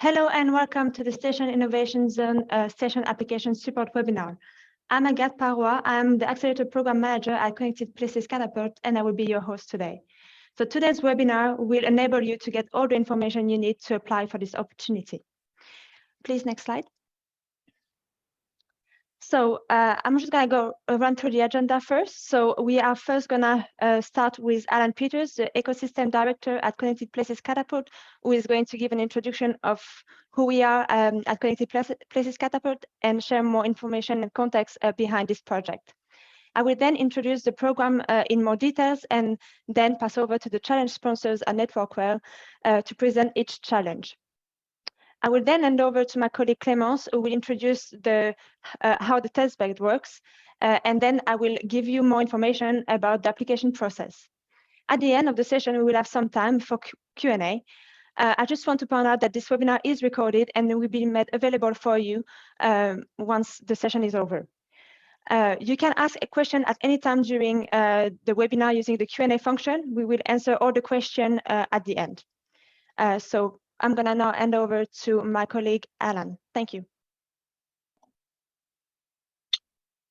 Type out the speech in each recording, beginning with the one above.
Hello and welcome to the Station Innovation Zone Station Application Support webinar. I'm Agathe Parois. I'm the Accelerator Program Manager at Connected Places Catapult, and I will be your host today. So today's webinar will enable you to get all the information you need to apply for this opportunity. Please, next slide. So I'm just going to go run through the agenda first. So we are first going to start with Alan Peters, the Ecosystem Director at Connected Places Catapult, who is going to give an introduction of who we are at Connected Places Catapult and share more information and context behind this project. I will then introduce the program in more details and then pass over to the challenge sponsors at Networkware to present each challenge. I will then hand over to my colleague Clémence, who will introduce how the TESTBED works, and then I will give you more information about the application process. At the end of the session, we will have some time for Q&A. I just want to point out that this webinar is recorded and will be made available for you once the session is over. You can ask a question at any time during the webinar using the Q&A function. We will answer all the questions at the end. So I'm going to now hand over to my colleague, Alan. Thank you.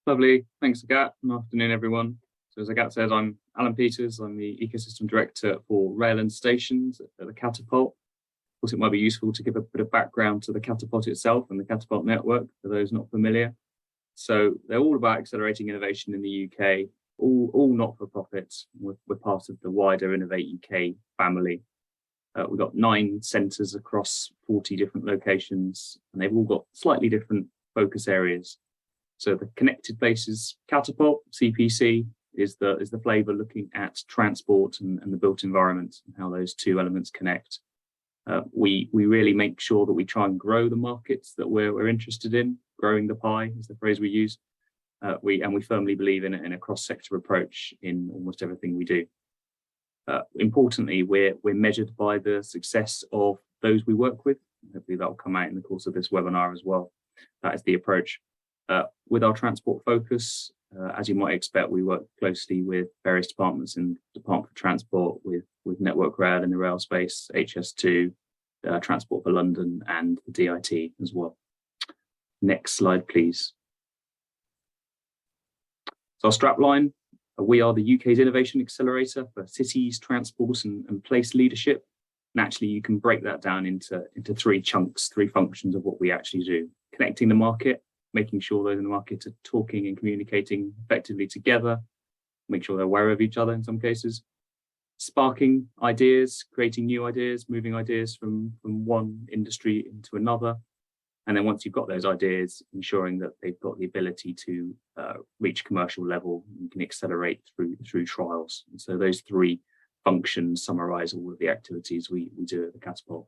Lovely. Thanks, Agathe. Good afternoon, everyone. So as Agathe says, I'm Alan Peters. I'm the Ecosystem Director for Rail and Stations at the Catapult. Of course, it might be useful to give a bit of background to the Catapult itself and the Catapult network for those not familiar. So they're all about accelerating innovation in the UK, all not-for-profits. We're part of the wider Innovate UK family. We've got 9 centres across 40 different locations, and they've all got slightly different focus areas. So the Connected Places Catapult, CPC, is the flavour looking at transport and the built environment and how those two elements connect. We really make sure that we try and grow the markets that we're interested in. Growing the pie is the phrase we use. We firmly believe in a cross-sector approach in almost everything we do. Importantly, we're measured by the success of those we work with. Hopefully that will come out in the course of this webinar as well. That is the approach. With our transport focus, as you might expect, we work closely with various departments in the Department for Transport, with Network Rail in the rail space, HS2, Transport for London, and the DIT as well. Next slide, please. So our strapline. We are the UK's innovation accelerator for cities, transport, and place leadership. And actually, you can break that down into 3 chunks, 3 functions of what we actually do. Connecting the market, making sure those in the market are talking and communicating effectively together, make sure they're aware of each other in some cases. Sparking ideas, creating new ideas, moving ideas from one industry into another. And then once you've got those ideas, ensuring that they've got the ability to reach commercial level, you can accelerate through trials. And so those 3 functions summarize all of the activities we do at the Catapult.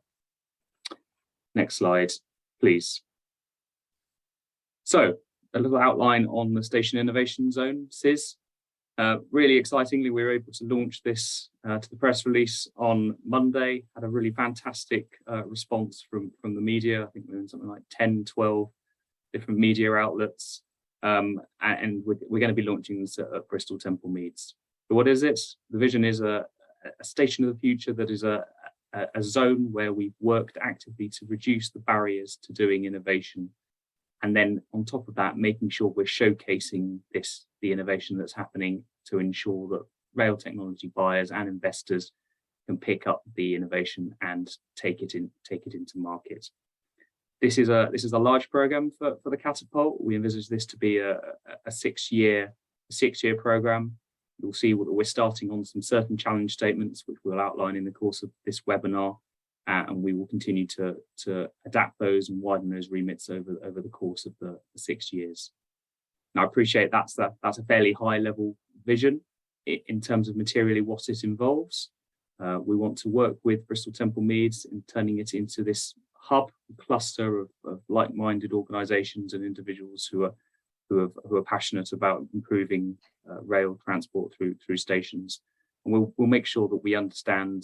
Next slide, please. So a little outline on the Station Innovation Zone, SIZ. Really excitingly, we were able to launch this to the press release on Monday. Had a really fantastic response from the media. I think we're in something like 10, 12 different media outlets. And we're going to be launching this at Bristol Temple Meads. So what is it? The vision is a station of the future that is a zone where we've worked actively to reduce the barriers to doing innovation. And then on top of that, making sure we're showcasing the innovation that's happening to ensure that rail technology buyers and investors can pick up the innovation and take it into market. This is a large program for the Catapult. We envisage this to be a 6-year program. You'll see that we're starting on some certain challenge statements, which we'll outline in the course of this webinar. And we will continue to adapt those and widen those remits over the course of the 6 years. Now, I appreciate that's a fairly high level vision in terms of materially what it involves. We want to work with Bristol Temple Meads in turning it into this hub, cluster of like-minded organisations and individuals who are passionate about improving rail transport through stations. And we'll make sure that we understand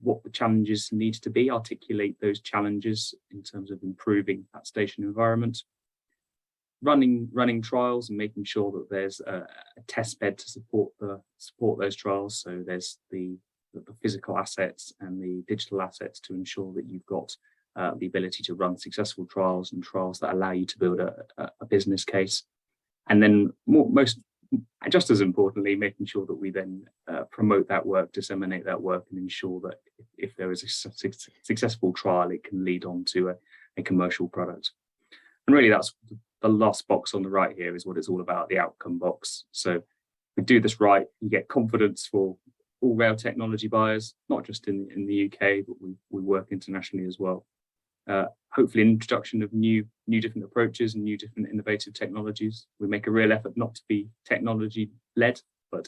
what the challenges need to be, articulate those challenges in terms of improving that station environment, running trials and making sure that there's a test bed to support those trials. So there's the physical assets and the digital assets to ensure that you've got the ability to run successful trials and trials that allow you to build a business case. And then just as importantly, making sure that we then promote that work, disseminate that work, and ensure that if there is a successful trial, it can lead on to a commercial product. And really, that's the last box on the right here is what it's all about, the outcome box. So if we do this right, you get confidence for all rail technology buyers, not just in the UK, but we work internationally as well. Hopefully an introduction of new different approaches and new different innovative technologies. We make a real effort not to be technology led, but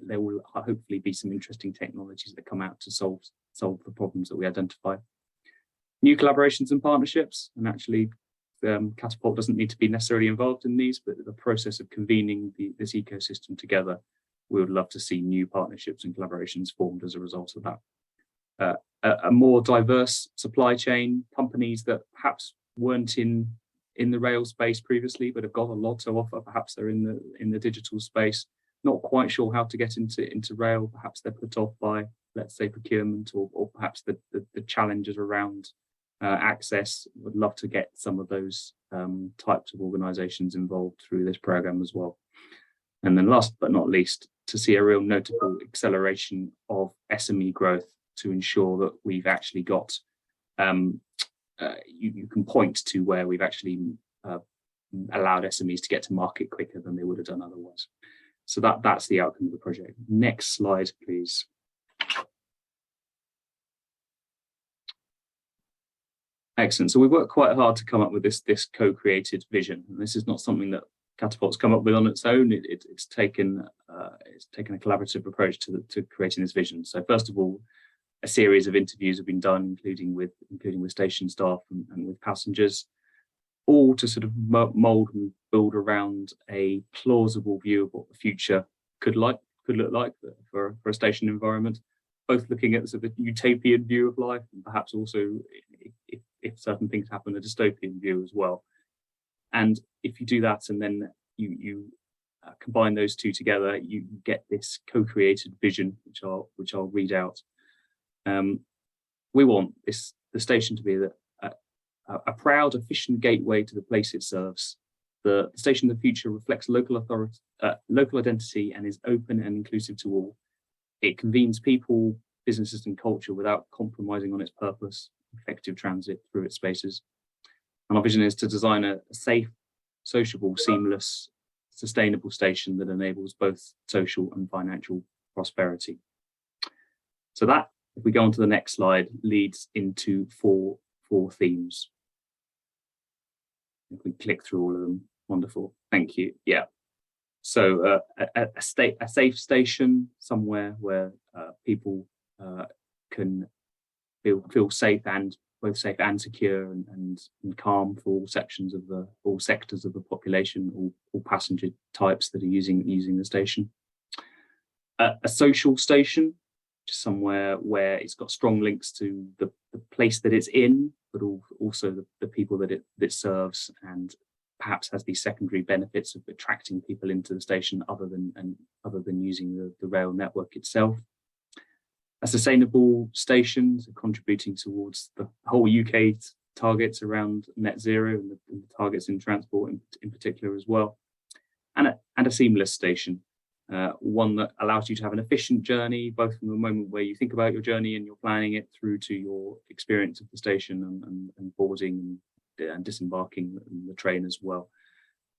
there will hopefully be some interesting technologies that come out to solve the problems that we identify. New collaborations and partnerships, and actually Catapult doesn't need to be necessarily involved in these, but the process of convening this ecosystem together, we would love to see new partnerships and collaborations formed as a result of that. A more diverse supply chain, companies that perhaps weren't in the rail space previously, but have got a lot to offer. Perhaps they're in the digital space, not quite sure how to get into rail. Perhaps they're put off by, let's say, procurement, or perhaps the challenges around access. Would love to get some of those types of organisations involved through this program as well. And then last but not least, to see a real notable acceleration of SME growth, to ensure that we've actually got, you can point to where we've actually allowed SMEs to get to market quicker than they would have done otherwise. So that's the outcome of the project. Next slide, please. Excellent. So we worked quite hard to come up with this co-created vision. And this is not something that Catapult's come up with on its own. It's taken a collaborative approach to creating this vision. So first of all, a series of interviews have been done, including with station staff and with passengers, all to sort of mould and build around a plausible view of what the future could look like for a station environment, both looking at the sort of utopian view of life, and perhaps also, if certain things happen, a dystopian view as well. And if you do that, and then you combine those two together, you get this co-created vision, which I'll read out. We want the station to be a proud, efficient gateway to the place it serves. The station of the future reflects local identity and is open and inclusive to all. It convenes people, businesses, and culture without compromising on its purpose, effective transit through its spaces. And our vision is to design a safe, sociable, seamless, sustainable station that enables both social and financial prosperity. So that, if we go on to the next slide, leads into four themes. If we click through all of them, wonderful, thank you. Yeah. So a safe station, somewhere where people can feel safe, and both safe and secure and calm for all sectors of the population, all passenger types that are using the station. A social station, somewhere where it's got strong links to the place that it's in, but also the people that it serves, and perhaps has these secondary benefits of attracting people into the station other than using the rail network itself. A sustainable station, so contributing towards the whole UK's targets around net zero and the targets in transport in particular as well. And a seamless station, one that allows you to have an efficient journey, both from the moment where you think about your journey and you're planning it, through to your experience of the station and boarding and disembarking the train as well.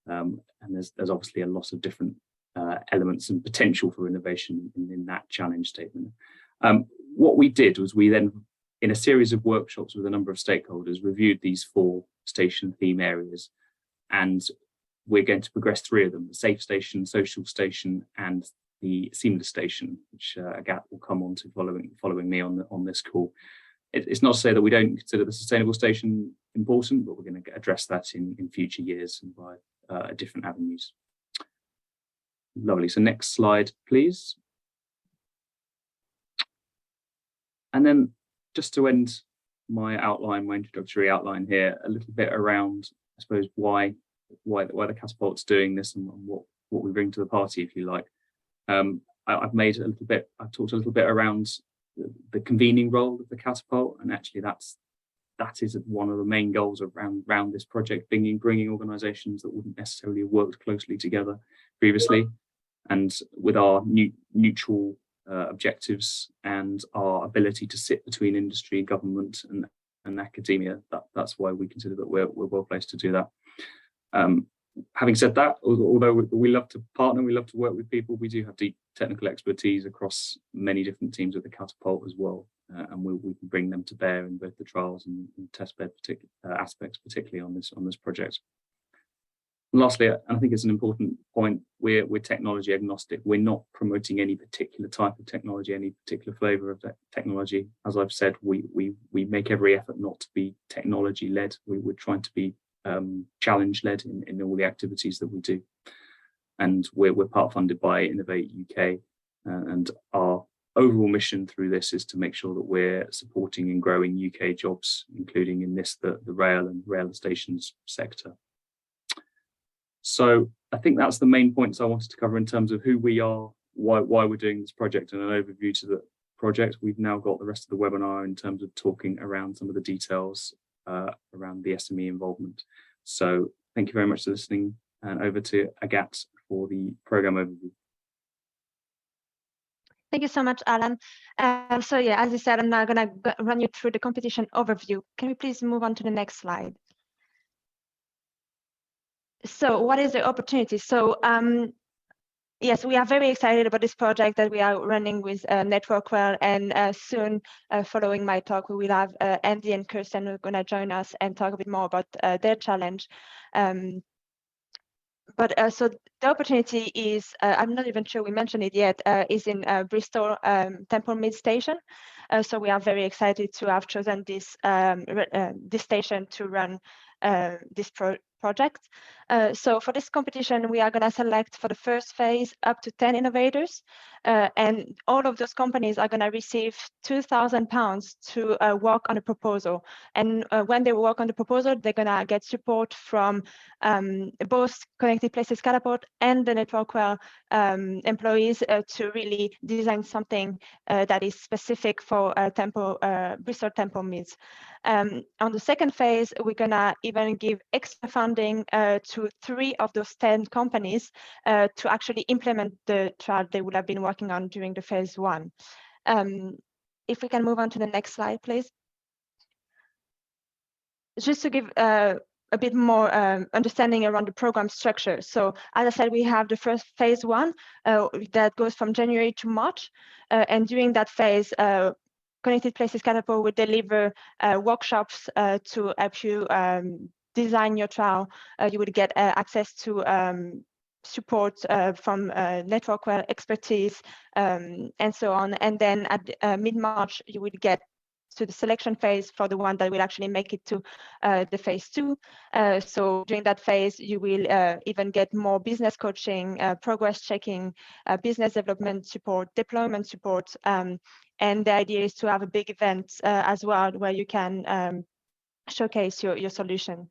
And there's obviously a lot of different elements and potential for innovation in that challenge statement. What we did was we then, in a series of workshops with a number of stakeholders, reviewed these four station theme areas, and we're going to progress three of them: the safe station, social station, and the seamless station, which Agat will come on to following me on this call. It's not to say that we don't consider the sustainable station important, but we're going to address that in future years and by different avenues. Lovely. So next slide, please. And then just to end my introductory outline here, a little bit around, I suppose, why the Catapult's doing this and what we bring to the party, if you like. I've talked a little bit around the convening role of the Catapult, and actually that's that is one of the main goals around this project, bringing organisations that wouldn't necessarily have worked closely together previously, and with our neutral objectives and our ability to sit between industry, government, and academia. That's why we consider that we're well placed to do that. Having said that, although we love to partner, we love to work with people, we do have deep technical expertise across many different teams of the Catapult as well, and we can bring them to bear in both the trials and testbed aspects, particularly on this project. And lastly, I think it's an important point, we're technology agnostic. We're not promoting any particular type of technology, any particular flavour of technology. As I've said, we make every effort not to be technology led. We're trying to be challenge led in all the activities that we do, and we're part funded by Innovate UK, and our overall mission through this is to make sure that we're supporting and growing UK jobs, including in this the rail and stations sector. So I think that's the main points I wanted to cover in terms of who we are, why we're doing this project, and an overview to the project. We've now got the rest of the webinar in terms of talking around some of the details around the SME involvement. So thank you very much for listening, and over to Agat for the programme overview. Thank you so much, Alan. So yeah, as you said, I'm now going to run you through the competition overview. Can we please move on to the next slide? So what is the opportunity? So yes, we are very excited about this project that we are running with NetworkWell, and soon, following my talk, we will have Andy and Kirsten who are going to join us and talk a bit more about their challenge. So the opportunity is, I'm not even sure we mentioned it yet, is in Bristol Temple Mid Station. So we are very excited to have chosen this station to run this project. So for this competition, we are going to select for the first phase up to 10 innovators, and all of those companies are going to receive £2,000 to work on a proposal. And when they work on the proposal, they're going to get support from both Connected Places Catapult and the NetworkWell employees to really design something that is specific for Bristol Temple Mids. On the second phase, we're going to even give extra funding to 3 of those 10 companies to actually implement the trial they would have been working on during the phase 1. If we can move on to the next slide, please. Just to give a bit more understanding around the program structure. So as I said, we have the first phase 1 that goes from January to March, and during that phase, Connected Places Catapult will deliver workshops to help you design your trial. You would get access to support from NetworkWell expertise and so on. And then at mid-March, you would get to the selection phase for the one that will actually make it to the phase 2. So during that phase, you will even get more business coaching, progress checking, business development support, deployment support. And the idea is to have a big event as well, where you can showcase your solution.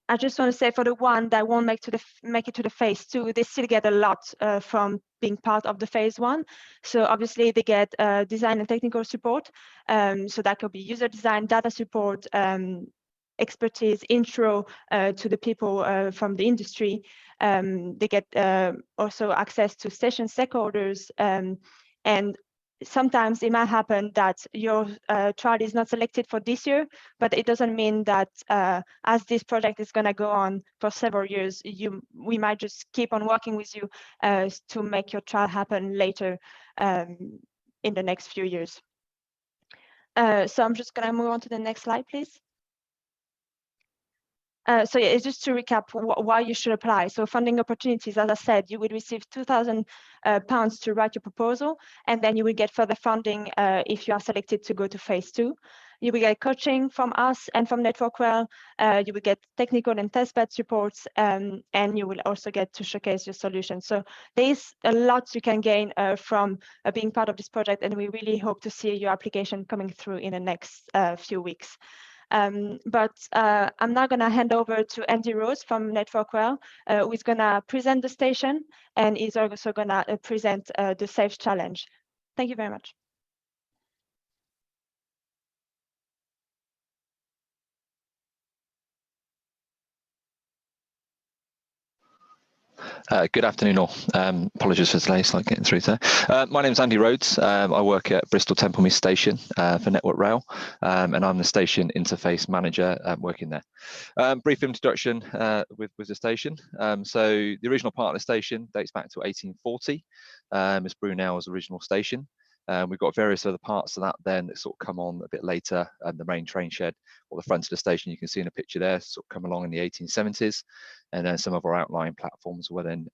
I just want to say, for the one that won't make it to the phase 2, they still get a lot from being part of the phase 1. So obviously they get design and technical support. So that could be user design, data support, expertise, intro to the people from the industry. They get also access to station stakeholders, and sometimes it might happen that your trial is not selected for this year, but it doesn't mean that as this project is going to go on for several years, we might just keep on working with you to make your trial happen later in the next few years. So I'm just going to move on to the next slide, please. So yeah, it's just to recap why you should apply. So funding opportunities, as I said, you will receive £2,000 to write your proposal, and then you will get further funding if you are selected to go to phase 2. You will get coaching from us and from NetworkWell. You will get technical and testbed supports, and you will also get to showcase your solution. So there's a lot you can gain from being part of this project, and we really hope to see your application coming through in the next few weeks. But I'm now going to hand over to Andy Rose from NetworkWell, who is going to present the station, and is also going to present the SAFE challenge. Thank you very much. Good afternoon all. Apologies for delay, slight getting through there. My name is Andy Rhodes. I work at Bristol Temple Mead Station for Network Rail, and I'm the station interface manager working there. Brief introduction with the station. So the original part of the station dates back to 1840. It's Brunel's original station. We've got various other parts of that then that sort of come on a bit later. The main train shed or the front of the station, you can see in a picture there, sort of come along in the 1870s. And then some of our outlying platforms were then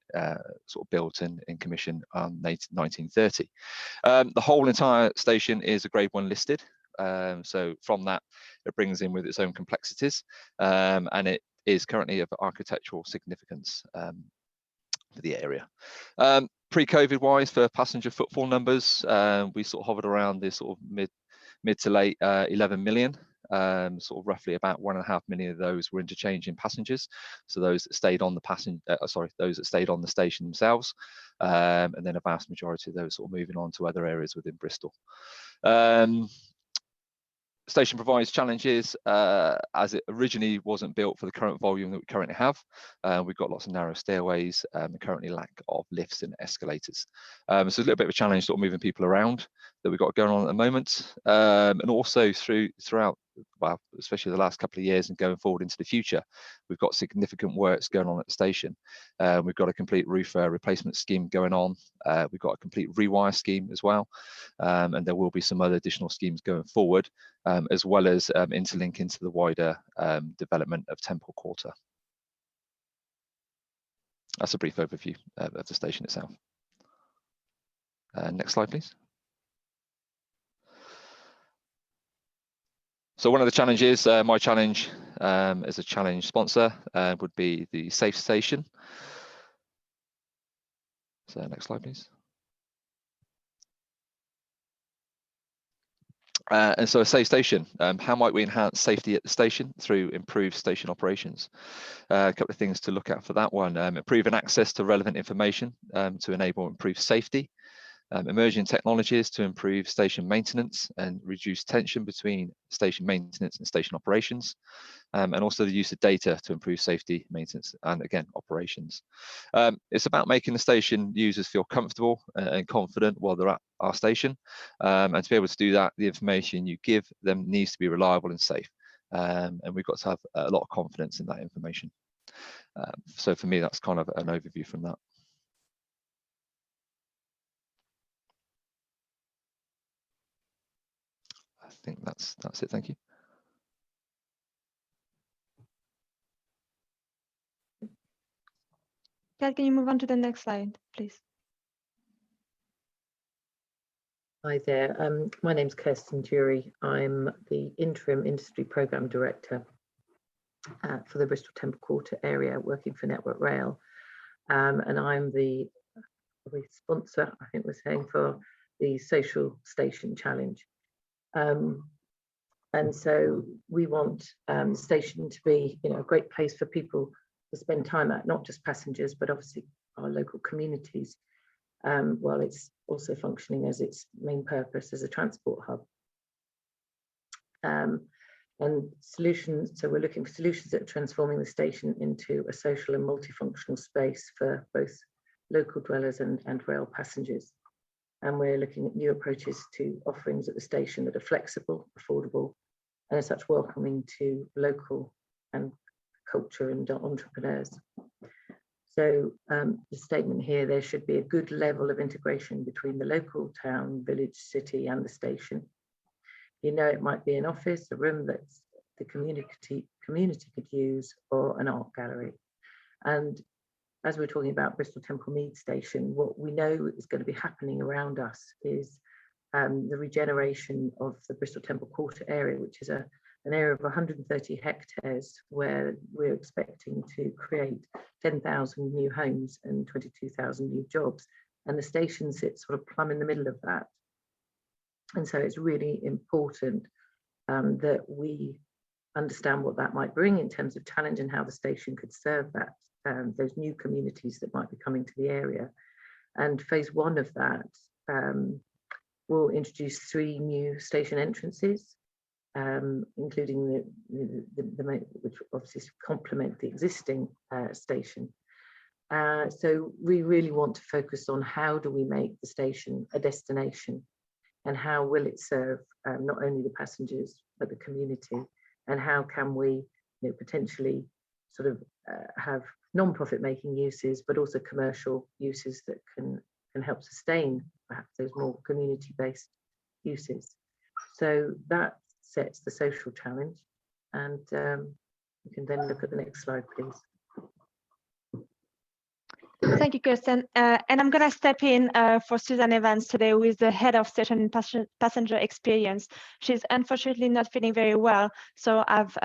sort of built and commissioned 1930. The whole entire station is a grade 1 listed. So from that, it brings in with its own complexities. And it is currently of architectural significance for the area. Pre-COVID wise, for passenger footfall numbers, we sort of hovered around this sort of mid to late 11 million. Sort of roughly about 1.5 million of those were interchanging passengers. So those that stayed on the those that stayed on the station themselves, and then a vast majority of those sort of moving on to other areas within Bristol. Station provides challenges as it originally wasn't built for the current volume that we currently have. We've got lots of narrow stairways and currently lack of lifts and escalators. So it's a little bit of a challenge sort of moving people around that we've got going on at the moment. And also throughout, well, especially the last couple of years and going forward into the future, we've got significant works going on at the station. We've got a complete roof replacement scheme going on. We've got a complete rewire scheme as well. And there will be some other additional schemes going forward, as well as interlink into the wider development of Temple Quarter. That's a brief overview of the station itself. Next slide, please. So one of the challenges, my challenge as a challenge sponsor would be the safe station. So next slide, please. And so a safe station, how might we enhance safety at the station through improved station operations? A couple of things to look at for that one: improving access to relevant information to enable improved safety, emerging technologies to improve station maintenance and reduce tension between station maintenance and station operations, and also the use of data to improve safety, maintenance, and again, operations. It's about making the station users feel comfortable and confident while they're at our station. And to be able to do that, the information you give them needs to be reliable and safe. And we've got to have a lot of confidence in that information. So for me, that's kind of an overview from that. I think that's it. Thank you. Kat, can you move on to the next slide, please? Hi there. My name's Kirsten Jury. I'm the Interim Industry Programme Director for the Bristol Temple Quarter area, working for Network Rail. And I'm the sponsor, I think we're saying, for the Social Station Challenge. And so we want the station to be, a great place for people to spend time at, not just passengers, but obviously our local communities, while it's also functioning as its main purpose as a transport hub. And solutions, so we're looking for solutions that are transforming the station into a social and multifunctional space for both local dwellers and rail passengers. And we're looking at new approaches to offerings at the station that are flexible, affordable, and as such welcoming to local and culture and entrepreneurs. So the statement here, there should be a good level of integration between the local town, village, city, and the station. It might be an office, a room that the community could use, or an art gallery. And as we're talking about Bristol Temple Mead Station, what we know is going to be happening around us is the regeneration of the Bristol Temple Quarter area, which is an area of 130 hectares, where we're expecting to create 10,000 new homes and 22,000 new jobs. And the station sits sort of plumb in the middle of that. And so it's really important that we understand what that might bring in terms of challenge and how the station could serve that, those new communities that might be coming to the area. And phase one of that will introduce 3 new station entrances, including the which obviously complement the existing station. So we really want to focus on how do we make the station a destination, and how will it serve not only the passengers but the community, and how can we potentially sort of have non-profit making uses but also commercial uses that can help sustain perhaps those more community-based uses. So that sets the social challenge, and we can then look at the next slide, please. Thank you, Kirsten. And I'm going to step in for Susan Evans today, who is the head of station and passenger experience. She's unfortunately not feeling very well, so I've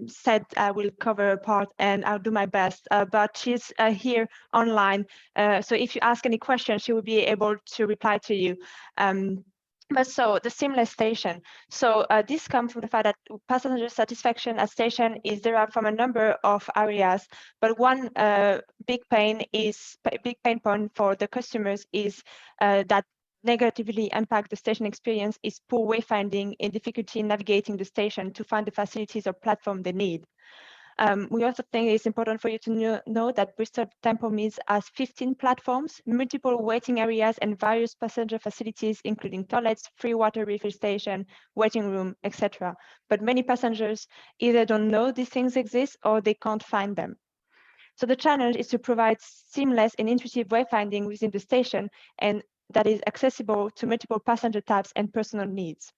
said I will cover her part and I'll do my best. But she's here online, so if you ask any questions, she will be able to reply to you. But so the seamless station. So this comes from the fact that passenger satisfaction at station is derived from a number of areas, but one big pain point for the customers is that negatively impact the station experience is poor wayfinding and difficulty in navigating the station to find the facilities or platform they need. We also think it's important for you to know that Bristol Temple Meads has 15 platforms, multiple waiting areas, and various passenger facilities, including toilets, free water refill station, waiting room, etc. But many passengers either don't know these things exist or they can't find them. So the challenge is to provide seamless and intuitive wayfinding within the station, and that is accessible to multiple passenger types and personal needs.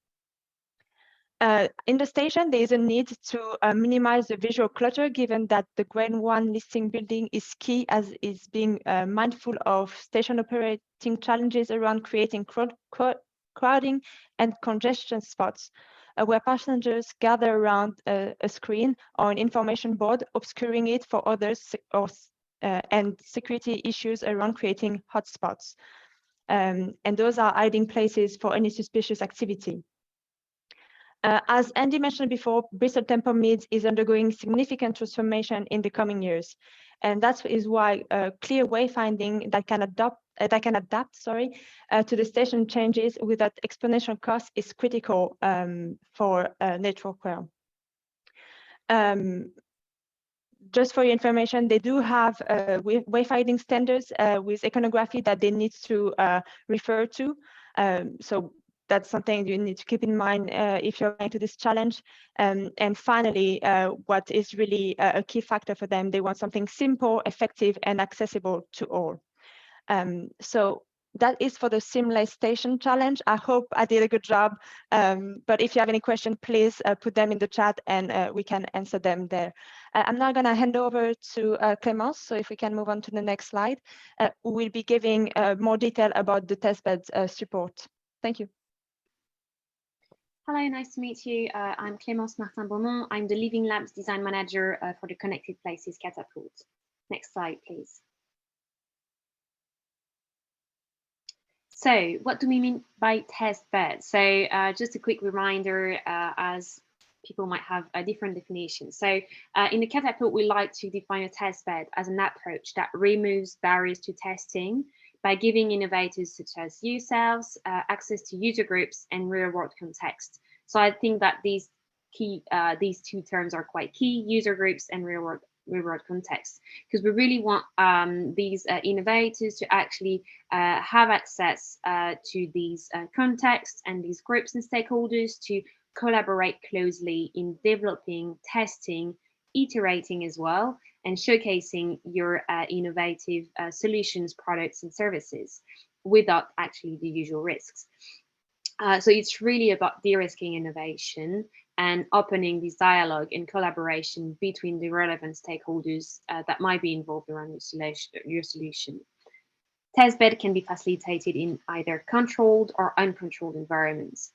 In the station, there is a need to minimize the visual clutter, given that the Grade 1 listing building is key, as is being mindful of station operating challenges around creating crowding and congestion spots, where passengers gather around a screen or an information board, obscuring it for others, and security issues around creating hotspots. And those are hiding places for any suspicious activity. As Andy mentioned before, Bristol Temple Meads is undergoing significant transformation in the coming years, and that is why clear wayfinding that can adapt to the station changes without exponential cost is critical for network rail. Just for your information, they do have wayfinding standards with iconography that they need to refer to. So that's something you need to keep in mind if you're going to this challenge. And finally, what is really a key factor for them, they want something simple, effective, and accessible to all. So that is for the seamless station challenge. I hope I did a good job. But if you have any questions, please put them in the chat and we can answer them there. I'm now going to hand over to Clémence. So if we can move on to the next slide, we'll be giving more detail about the TESTBED support. Thank you. Hello, nice to meet you. I'm Clémence Martin-Beaumont. I'm the Living Labs Design Manager for the Connected Places Catapult. Next slide, please. So what do we mean by TESTBED? So just a quick reminder, as people might have a different definition. So in the Catapult, we like to define a TESTBED as an approach that removes barriers to testing by giving innovators such as yourselves access to user groups and real-world context. So I think that these two terms are quite key: user groups and real-world context, because we really want these innovators to actually have access to these contexts and these groups and stakeholders to collaborate closely in developing, testing, iterating as well, and showcasing your innovative solutions, products, and services without actually the usual risks. So it's really about de-risking innovation and opening this dialogue and collaboration between the relevant stakeholders that might be involved around your solution. TESTBED can be facilitated in either controlled or uncontrolled environments.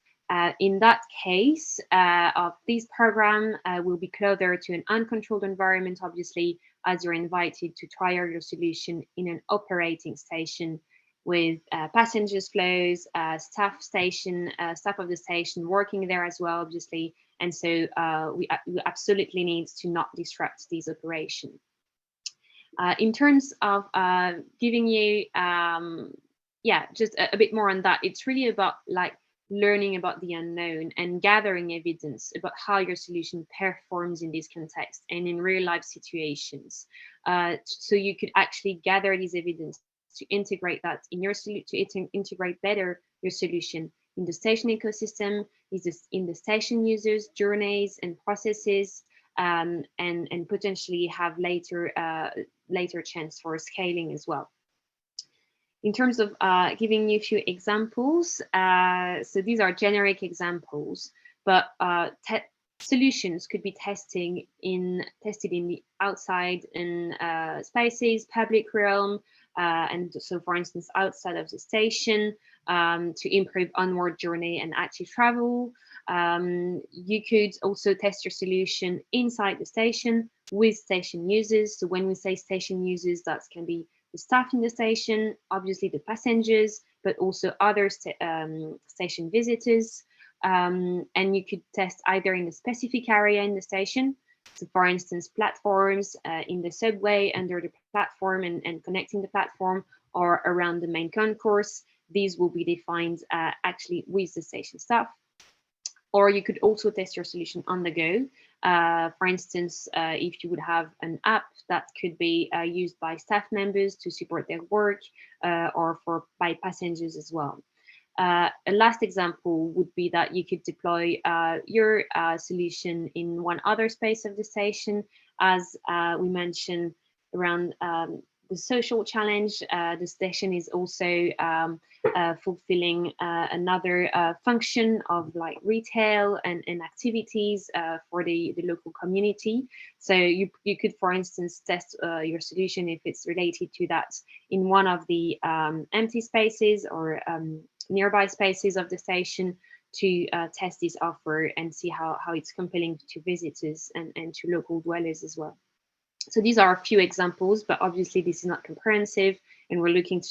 In that case, of this program will be closer to an uncontrolled environment, obviously, as you're invited to trial your solution in an operating station with passengers flows, staff of the station working there as well, obviously. And so we absolutely need to not disrupt these operations. In terms of giving you, just a bit more on that, it's really about like learning about the unknown and gathering evidence about how your solution performs in this context and in real life situations. So you could actually gather this evidence to integrate that in your solution, to integrate better your solution in the station ecosystem, in the station users, journeys and processes, and potentially have later chance for scaling as well. In terms of giving you a few examples, so these are generic examples, but solutions could be tested in the outside in spaces, public realm, and so, for instance, outside of the station to improve onward journey and active travel. You could also test your solution inside the station with station users. So when we say station users, that can be the staff in the station, obviously the passengers, but also other station visitors. And you could test either in a specific area in the station. So for instance, platforms in the subway, under the platform and connecting the platform, or around the main concourse. These will be defined actually with the station staff. Or you could also test your solution on the go. For instance, if you would have an app that could be used by staff members to support their work, or by passengers as well. A last example would be that you could deploy your solution in one other space of the station. As we mentioned around the social challenge, the station is also fulfilling another function of like retail and activities for the local community. So you could, for instance, test your solution if it's related to that in one of the empty spaces or nearby spaces of the station to test this offer and see how it's compelling to visitors and to local dwellers as well. So these are a few examples, but obviously this is not comprehensive, and we're looking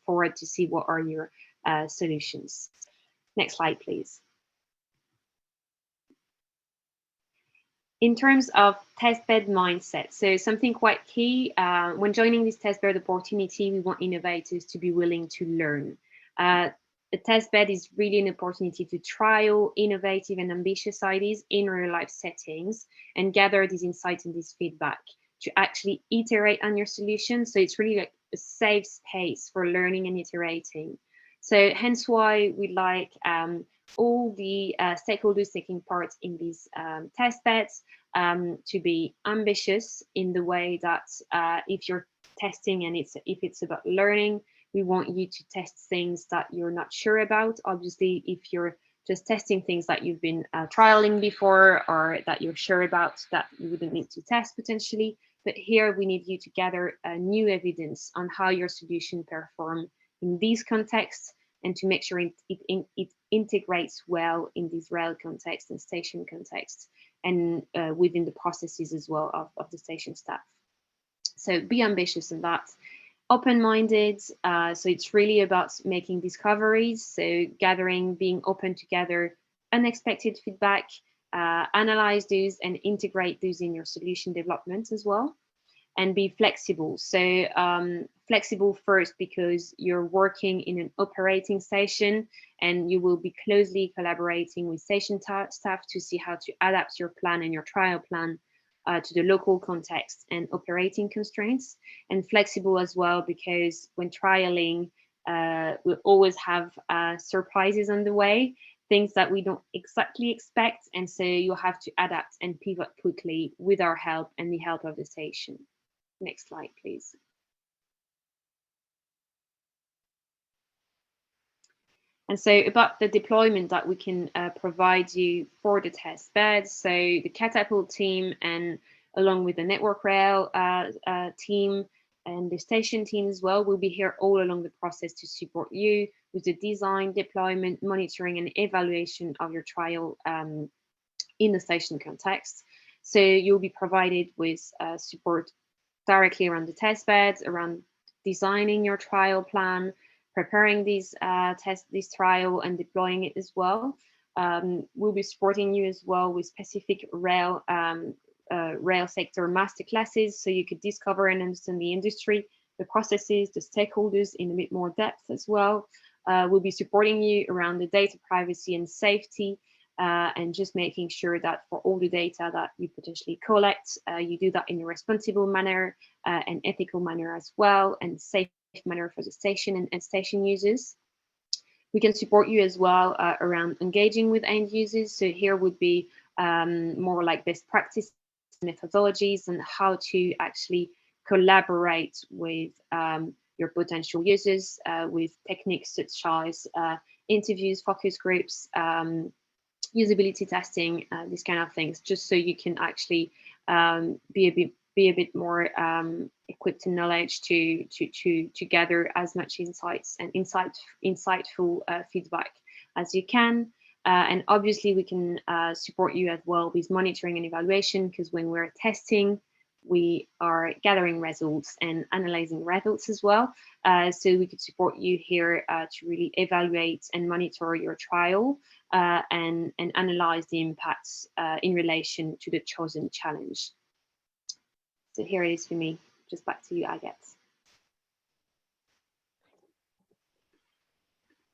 forward to see what are your solutions. Next slide, please. In terms of TESTBED mindset, so something quite key, when joining this TESTBED opportunity, we want innovators to be willing to learn. The TESTBED is really an opportunity to trial innovative and ambitious ideas in real life settings and gather these insights and this feedback to actually iterate on your solution. So it's really like a safe space for learning and iterating. So hence why we like all the stakeholders taking part in these TESTBEDs to be ambitious in the way that if you're testing and if it's about learning, we want you to test things that you're not sure about. Obviously, if you're just testing things that you've been trialing before or that you're sure about, that you wouldn't need to test potentially. But here we need you to gather new evidence on how your solution performs in these contexts and to make sure it integrates well in these rail context and station context and within the processes as well of the station staff. So be ambitious in that. Open-minded, so it's really about making discoveries, so gathering, being open to gather unexpected feedback, analyze those and integrate those in your solution development as well, and be flexible. So flexible first because you're working in an operating station and you will be closely collaborating with station staff to see how to adapt your plan and your trial plan to the local context and operating constraints, and flexible as well because when trialing, we'll always have surprises on the way, things that we don't exactly expect, and so you'll have to adapt and pivot quickly with our help and the help of the station. Next slide, please. And so about the deployment that we can provide you for the test bed. So the Catapult team, and along with the Network Rail team and the station team as well, will be here all along the process to support you with the design, deployment, monitoring and evaluation of your trial in the station context. So you'll be provided with support directly around the test beds, around designing your trial plan, preparing this trial and deploying it as well. We'll be supporting you as well with specific rail sector masterclasses, so you could discover and understand the industry, the processes, the stakeholders in a bit more depth as well. We'll be supporting you around the data privacy and safety, and just making sure that for all the data that you potentially collect, you do that in a responsible manner, and ethical manner as well, and safe manner for the station and station users. We can support you as well around engaging with end users. So here would be more like best practice methodologies and how to actually collaborate with your potential users with techniques such as interviews, focus groups, usability testing, these kind of things, just so you can actually be a bit more equipped in knowledge to gather as much insights and insightful feedback as you can. And obviously we can support you as well with monitoring and evaluation, because when we're testing, we are gathering results and analyzing results as well. So we could support you here to really evaluate and monitor your trial and analyze the impacts in relation to the chosen challenge. So here it is for me. Just back to you, Agathe.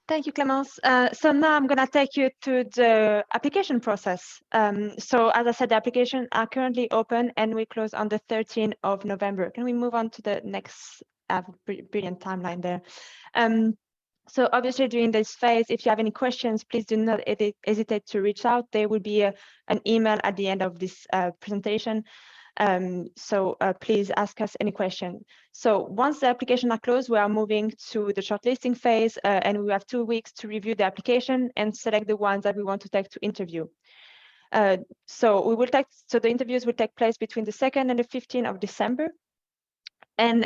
Thank you, Clémence. So now I'm going to take you to the application process. So as I said, the applications are currently open and we close on the 13th of November. Can we move on to the next? I have a brilliant timeline there. So obviously during this phase, if you have any questions, please do not hesitate to reach out. There will be an email at the end of this presentation. So please ask us any question. So once the application are closed, we are moving to the shortlisting phase, and we have 2 weeks to review the application and select the ones that we want to take to interview. So the interviews will take place between the 2nd and the 15th of December. And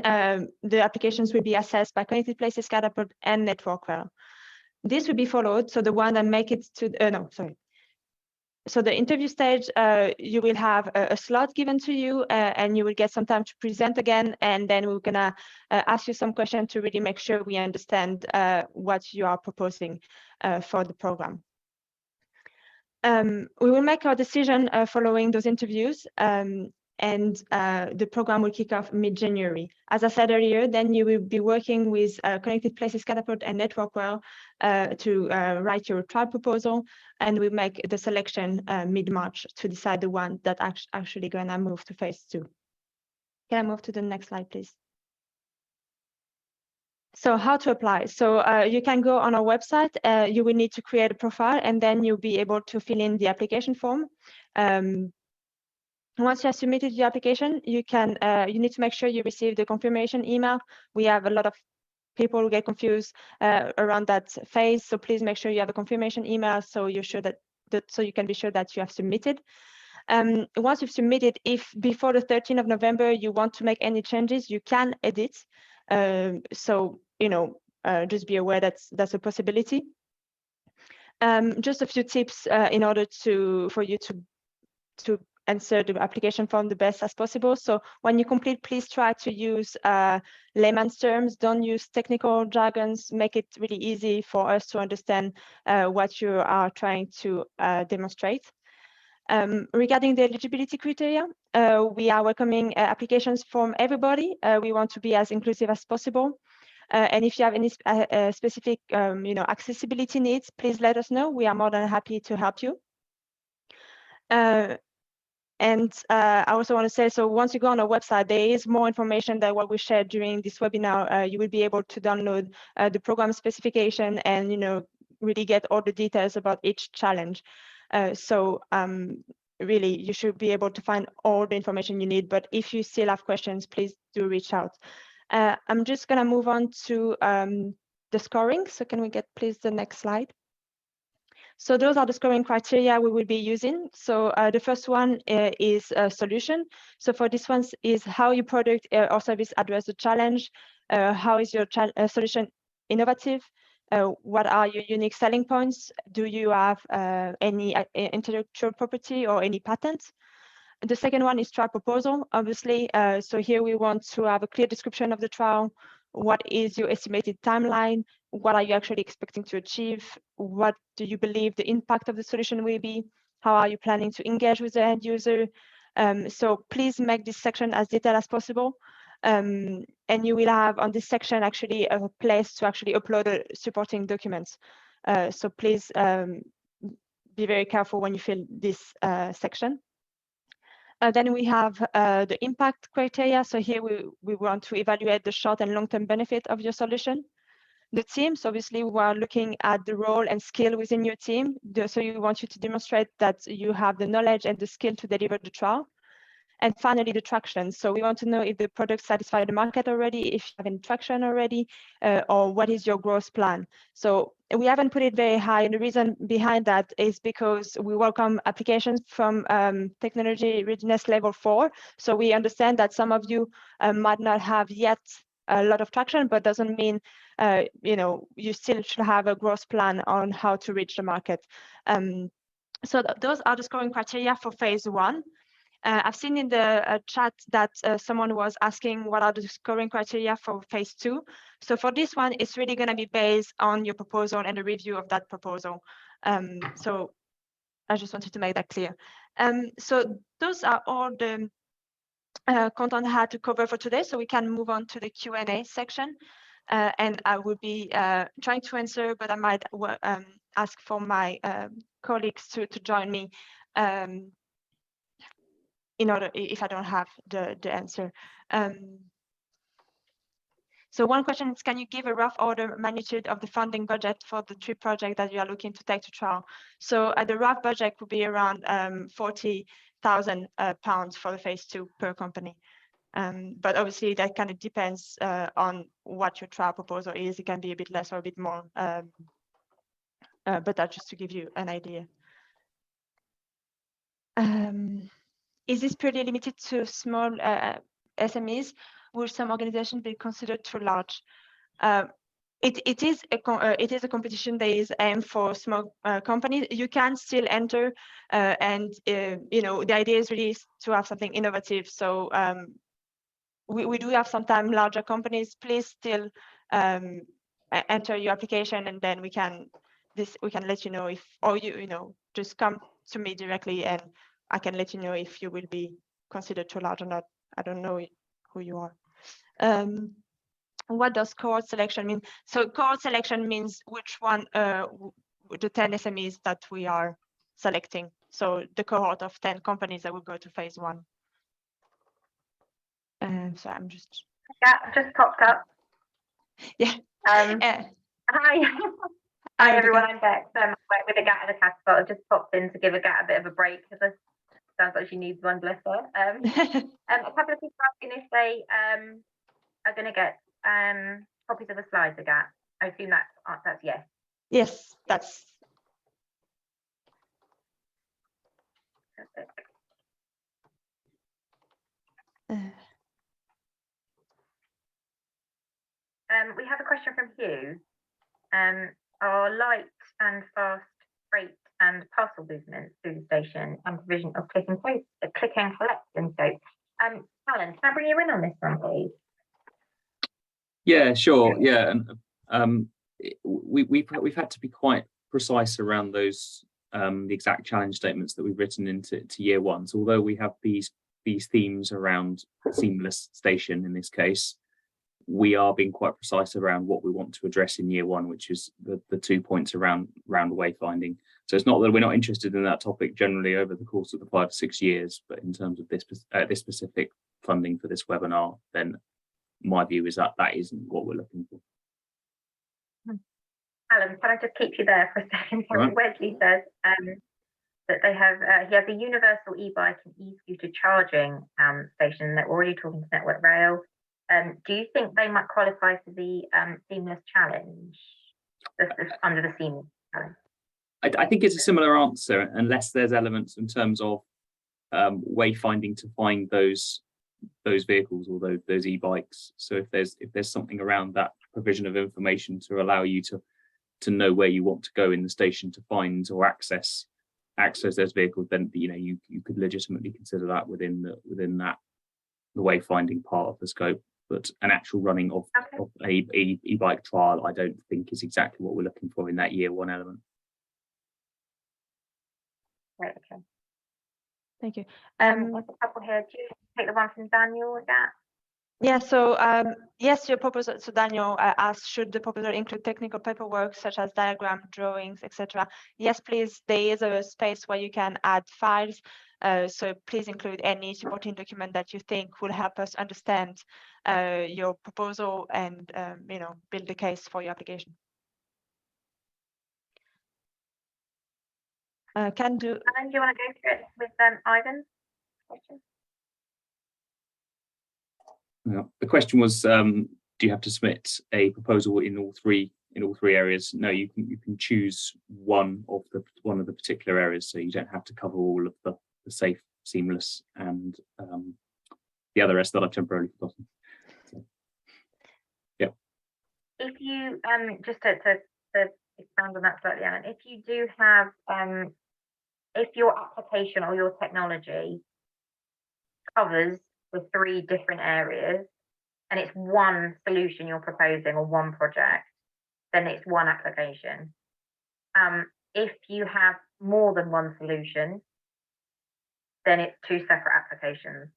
the applications will be assessed by Connected Places Catapult and NetworkWell. This will be followed. So the one that make it to So the interview stage, you will have a slot given to you, and you will get some time to present again. And then we're gonna ask you some questions to really make sure we understand what you are proposing for the program. We will make our decision following those interviews, and the program will kick off mid-January. As I said earlier, then you will be working with Connected Places Catapult and NetworkWell to write your trial proposal, and we make the selection mid-March to decide the one that actually gonna move to phase 2. Can I move to the next slide, please? So how to apply? So you can go on our website. You will need to create a profile, and then you'll be able to fill in the application form. Once you have submitted your application, you need to make sure you receive the confirmation email. We have a lot of people who get confused around that phase, so please make sure you have a confirmation email so you're sure so you can be sure that you have submitted. Once you've submitted, if before the 13th of November you want to make any changes, you can edit. So just be aware that's a possibility. Just a few tips in order for you to answer the application form the best as possible. So when you complete, please try to use layman's terms. Don't use technical jargons. Make it really easy for us to understand what you are trying to demonstrate. Regarding the eligibility criteria, we are welcoming applications from everybody. We want to be as inclusive as possible. And if you have any specific accessibility needs, please let us know. We are more than happy to help you. And I also want to say, so once you go on our website, there is more information than what we shared during this webinar. You will be able to download the program specification and really get all the details about each challenge. So really, you should be able to find all the information you need. But if you still have questions, please do reach out. I'm just going to move on to the scoring. So can we get, please, the next slide? So those are the scoring criteria we will be using. So the first one is a solution. So for this one is how your product or service address the challenge. How is your solution innovative? What are your unique selling points? Do you have any intellectual property or any patents? The second one is trial proposal, obviously. So here we want to have a clear description of the trial. What is your estimated timeline? What are you actually expecting to achieve? What do you believe the impact of the solution will be? How are you planning to engage with the end user? So please make this section as detailed as possible. And you will have on this section actually a place to actually upload supporting documents. So please be very careful when you fill this section. Then we have the impact criteria. So here we want to evaluate the short and long-term benefit of your solution. The teams, obviously, we are looking at the role and skill within your team. So we want you to demonstrate that you have the knowledge and the skill to deliver the trial. And finally, the traction. So we want to know if the product satisfies the market already, if you have any traction already, or what is your growth plan. So we haven't put it very high. And the reason behind that is because we welcome applications from technology readiness level 4. So we understand that some of you might not have yet a lot of traction, but doesn't mean you still should have a growth plan on how to reach the market. So those are the scoring criteria for phase 1. I've seen in the chat that someone was asking what are the scoring criteria for phase 2. So for this one, it's really going to be based on your proposal and the review of that proposal. So I just wanted to make that clear. So those are all the content I had to cover for today. So we can move on to the Q&A section. And I will be trying to answer, but I might ask for my colleagues to join me in order if I don't have the answer. So one question is, can you give a rough order magnitude of the funding budget for the 3 projects that you are looking to take to trial? So the rough budget would be around £40,000 for the phase 2 per company. But obviously that kind of depends on what your trial proposal is. It can be a bit less or a bit more, but that's just to give you an idea. Is this purely limited to small SMEs? Will some organizations be considered too large? It is a competition that is aimed for small companies. You can still enter, and the idea is really to have something innovative. So we do have sometimes larger companies. Please still enter your application, and then we can let you know if, or just come to me directly, and I can let you know if you will be considered too large or not. I don't know who you are. What does cohort selection mean? So cohort selection means which one, the 10 SMEs that we are selecting. So the cohort of 10 companies that will go to phase 1. So I'm just. Yeah, just popped up. Yeah. Hi. Hi everyone, I'm Bex. I work with Agatha the Catapult. I just popped in to give Agatha a bit of a break because it sounds like she needs one, bless her. A couple of people asking if they are going to get copies of the slides, Agatha. I assume that's yes. Yes, that's. Perfect. We have a question from Hugh. Are light and fast freight and parcel movements through the station and provision of click and collect in scope? Alan, can I bring you in on this one, please? Yeah, sure. Yeah, and we've had to be quite precise around those the exact challenge statements that we've written into year 1. So although we have these themes around seamless station in this case, we are being quite precise around what we want to address in year 1, which is the 2 points around wayfinding. So it's not that we're not interested in that topic generally over the course of the 5 to 6 years, but in terms of this specific funding for this webinar, then my view is that isn't what we're looking for. Alan, can I just keep you there for a second? Right. Wesley says that they have he has a universal e-bike and e-scooter charging station. They're already talking to Network Rail. Do you think they might qualify for the seamless challenge? Under the seamless challenge? I think it's a similar answer, unless there's elements in terms of wayfinding to find those vehicles or those e-bikes. So if there's something around that provision of information to allow you to know where you want to go in the station to find or access those vehicles, then you could legitimately consider that within that the wayfinding part of the scope. But an actual running of a e-bike trial, I don't think is exactly what we're looking for in that year 1 element. Right, okay. Thank you. There's a couple here. Do you take the one from Daniel with that? Yeah, so yes, your proposal, so Daniel asked, should the proposal include technical paperwork such as diagram, drawings, etc.? Yes, please, there is a space where you can add files. So please include any supporting document that you think will help us understand your proposal and build the case for your application. Can do. And do you want to go through it with Ivan's question? Yeah. The question was, do you have to submit a proposal in all three areas? No, you can choose one of the particular areas, so you don't have to cover all of the safe, seamless, and the other rest that I've temporarily forgotten. So, yeah. If you just to expand on that slightly, Alan, if you do have if your application or your technology covers the 3 different areas and it's one solution you're proposing or one project, then it's one application. If you have more than one solution, then it's 2 separate applications.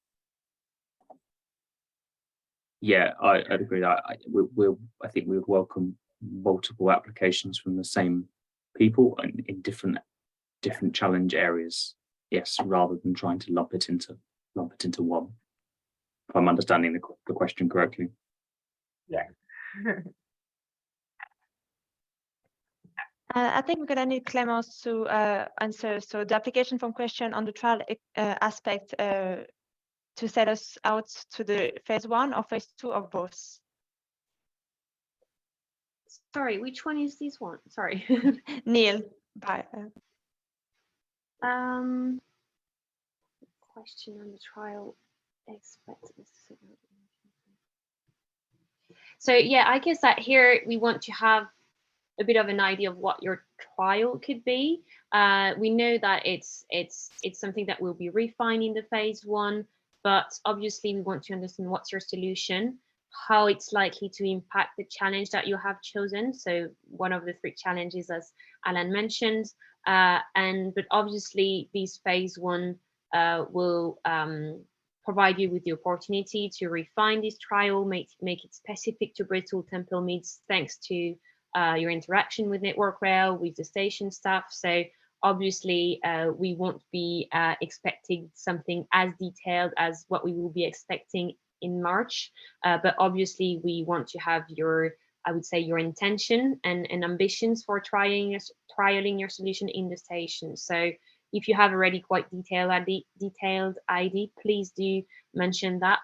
Yeah, I'd agree. I think we would welcome multiple applications from the same people in different challenge areas. Yes, rather than trying to lump it into one. If I'm understanding the question correctly. Yeah. I think we're going to need Clémence to answer. So the application form question on the trial aspect to set us out to the phase 1 or phase 2 or both. Sorry, which one is this one? Sorry. Neil, bye. Question on the trial expect. So yeah, I guess that here we want to have a bit of an idea of what your trial could be. We know that it's something that will be refined in the phase 1, but obviously we want to understand what's your solution, how it's likely to impact the challenge that you have chosen. So one of the 3 challenges, as Alan mentioned, but obviously this phase 1 will provide you with the opportunity to refine this trial, make it specific to Bristol Temple Meads, thanks to your interaction with Network Rail, with the station staff. So obviously we won't be expecting something as detailed as what we will be expecting in March, but obviously we want to have I would say your intention and ambitions for trialing your solution in the station. So if you have already quite detailed ID, please do mention that,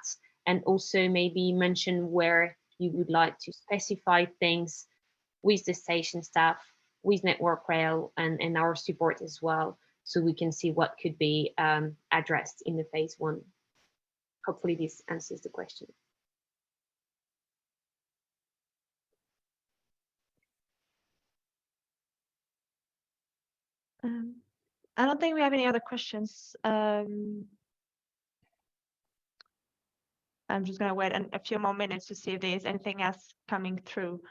and also maybe mention where you would like to specify things with the station staff, with Network Rail, and our support as well, so we can see what could be addressed in the phase 1. Hopefully this answers the question. I don't think we have any other questions. I'm just going to wait a few more minutes to see if there's anything else coming through.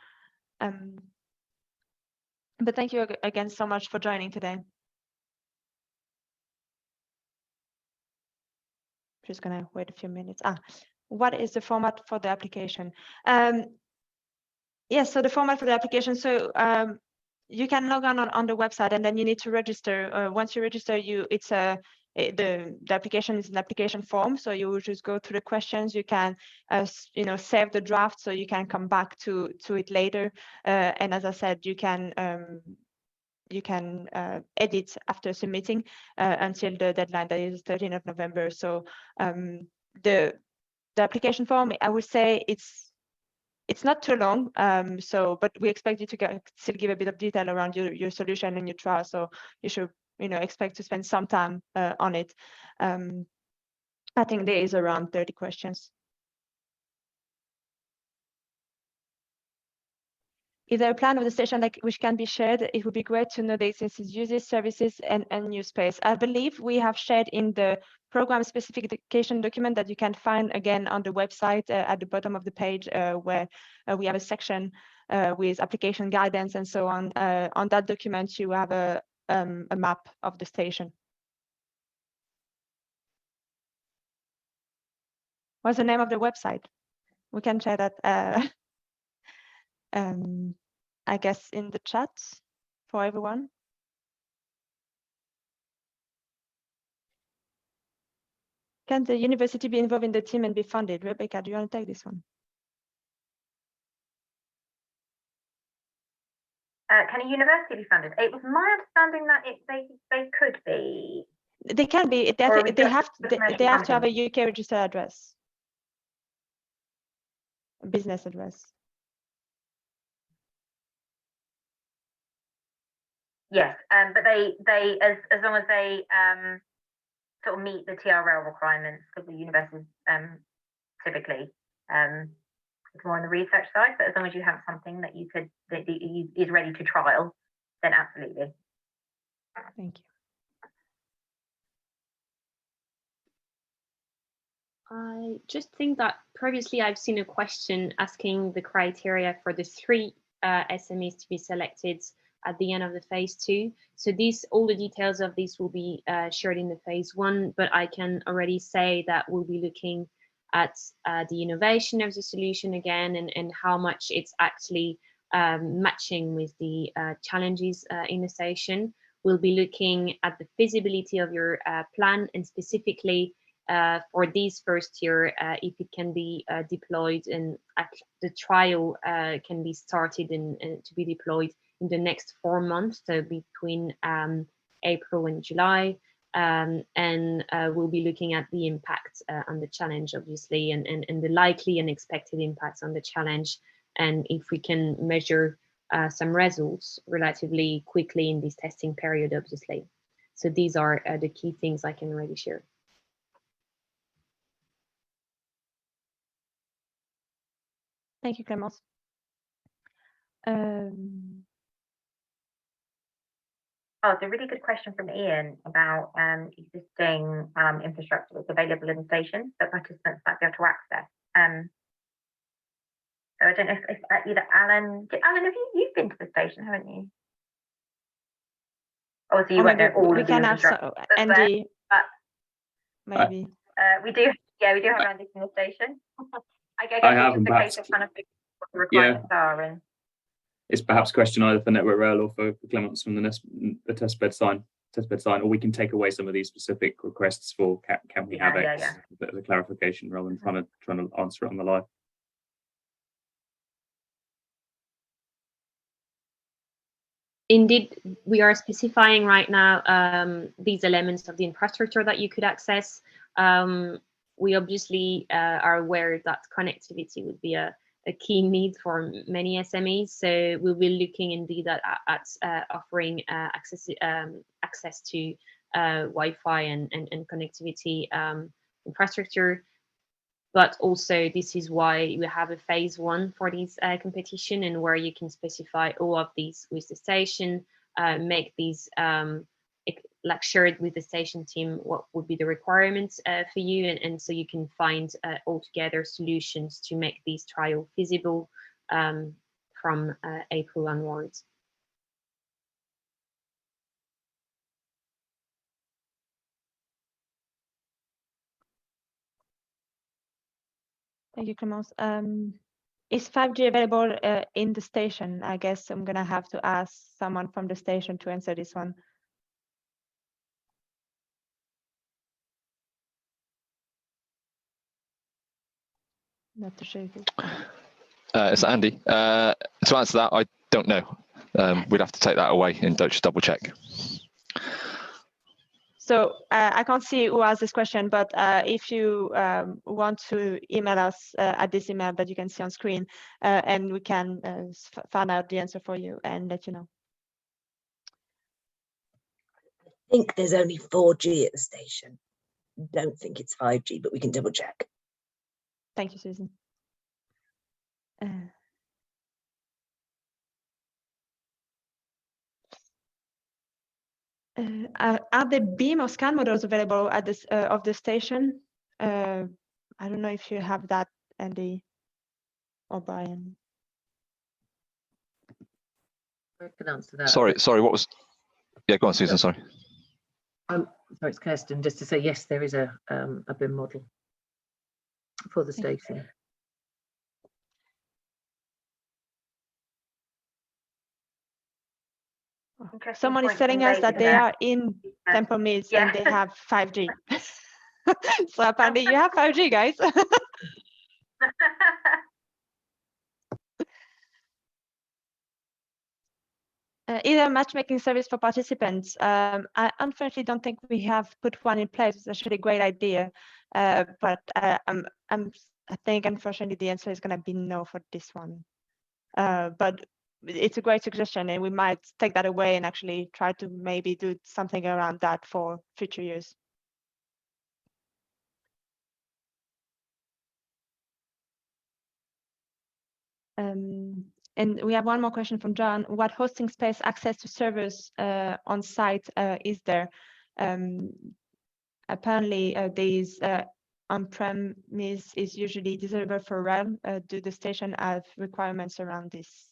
But thank you again so much for joining today. Just going to wait a few minutes. What is the format for the application? Yes, so the format for the application. So you can log on the website, and then you need to register. Once you register, the application is an application form. So you will just go through the questions. You can save the draft, so you can come back to it later. And as I said, you can edit after submitting until the deadline, that is 13th of November. So the application form, I would say it's not too long, but we expect you to still give a bit of detail around your solution and your trial. So you should expect to spend some time on it. I think there is around 30 questions. Is there a plan of the station which can be shared? It would be great to know the existing uses, services, and new space. I believe we have shared in the program specification document that you can find again on the website at the bottom of the page, where we have a section with application guidance and so on. On that document, you have a map of the station. What's the name of the website? We can share that, I guess, in the chat for everyone. Can the university be involved in the team and be funded? Rebecca, do you want to take this one? Can a university be funded? It was my understanding that they could be. They can be. They have to have a UK registered address, a business address. Yes, but they as long as they sort of meet the TRL requirements, because the universities typically it's more on the research side. But as long as you have something that is ready to trial, then absolutely. Thank you. I just think that previously I've seen a question asking the criteria for the 3 SMEs to be selected at the end of the phase 2. So all the details of this will be shared in the phase 1, but I can already say that we'll be looking at the innovation of the solution again, and how much it's actually matching with the challenges in the station. We'll be looking at the feasibility of your plan, and specifically for this first year, if it can be deployed, and the trial can be started and to be deployed in the next 4 months, so between April and July. And we'll be looking at the impact on the challenge, obviously, and the likely and expected impacts on the challenge, and if we can measure some results relatively quickly in this testing period, obviously. So these are the key things I can already share. Thank you, Clémence. Oh, it's a really good question from Ian about existing infrastructure that's available in the station that participants might be able to access. So I don't know if either Alan, have you've been to the station, haven't you? Obviously, you won't know all of the infrastructure. Andy, maybe. We do have Andy from the station. I guess I it's just a case of kind of what the requirements are. And it's perhaps a question either for Network Rail or for Clements from the TESTBED sign, or we can take away some of these specific requests for can we have X, a bit of a clarification rather than trying to answer it on the live. Indeed, we are specifying right now these elements of the infrastructure that you could access. We obviously are aware that connectivity would be a key need for many SMEs. So we'll be looking indeed at offering access to Wi-Fi and connectivity infrastructure. But also this is why we have a phase 1 for this competition, and where you can specify all of these with the station, make these like shared with the station team what would be the requirements for you, and so you can find altogether solutions to make these trial feasible from April onwards. Thank you, Clémence. Is 5G available in the station? I guess I'm gonna have to ask someone from the station to answer this one. Not to shake it. It's Andy. To answer that, I don't know. We'd have to take that away and just double check. So I can't see who asked this question, but if you want to email us at this email that you can see on screen, and we can find out the answer for you and let you know. I think there's only 4G at the station. Don't think it's 5G, but we can double check. Thank you, Susan. Are the beam or scan models available at this of the station? I don't know if you have that, Andy or Brian. I can answer that. Sorry, what was? Yeah, go on, Susan. Sorry. Sorry, it's Kirsten. Just to say, yes, there is a BIM model for the station. Interesting Someone is points telling being us made that they there. are in Temple Meads Yeah. and they have 5G. So apparently you have 5G, guys. Either matchmaking service for participants. I unfortunately don't think we have put one in place. It's actually a great idea, but I think unfortunately the answer is going to be no for this one. But it's a great suggestion, and we might take that away and actually try to maybe do something around that for future years. And we have one more question from John. What hosting space access to servers on site is there? Apparently, these on-premise is usually disabled for RHEL. Do the station have requirements around this?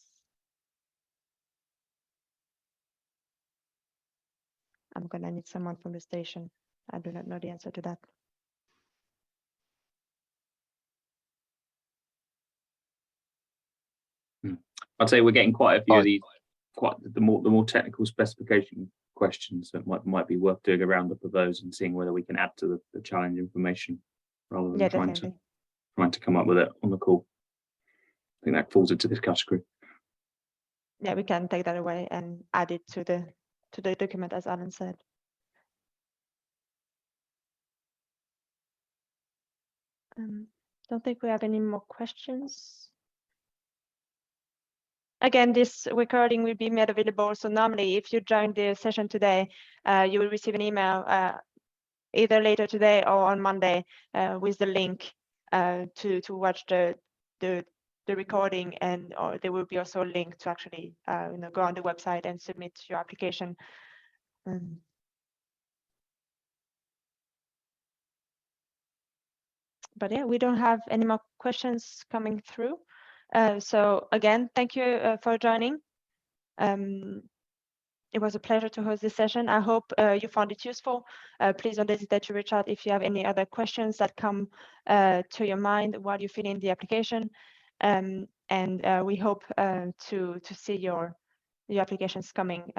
I'm gonna need someone from the station. I do not know the answer to that. I'd say we're getting quite a few of these, the more technical specification questions that might be worth doing a roundup of those and seeing whether we can add to the challenge information rather than trying to come up with it on the call. I think that falls into this category. Yeah, we can take that away and add it to the document, as Alan said. Don't think we have any more questions. Again, this recording will be made available. So normally, if you join the session today, you will receive an email either later today or on Monday with the link to watch the recording, and or there will be also a link to actually go on the website and submit your application. But yeah, we don't have any more questions coming through. So again, thank you for joining. It was a pleasure to host this session. I hope you found it useful. Please don't hesitate to reach out if you have any other questions that come to your mind while you fill in the application. And we hope to see your applications coming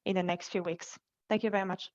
in the next few weeks. Thank you very much.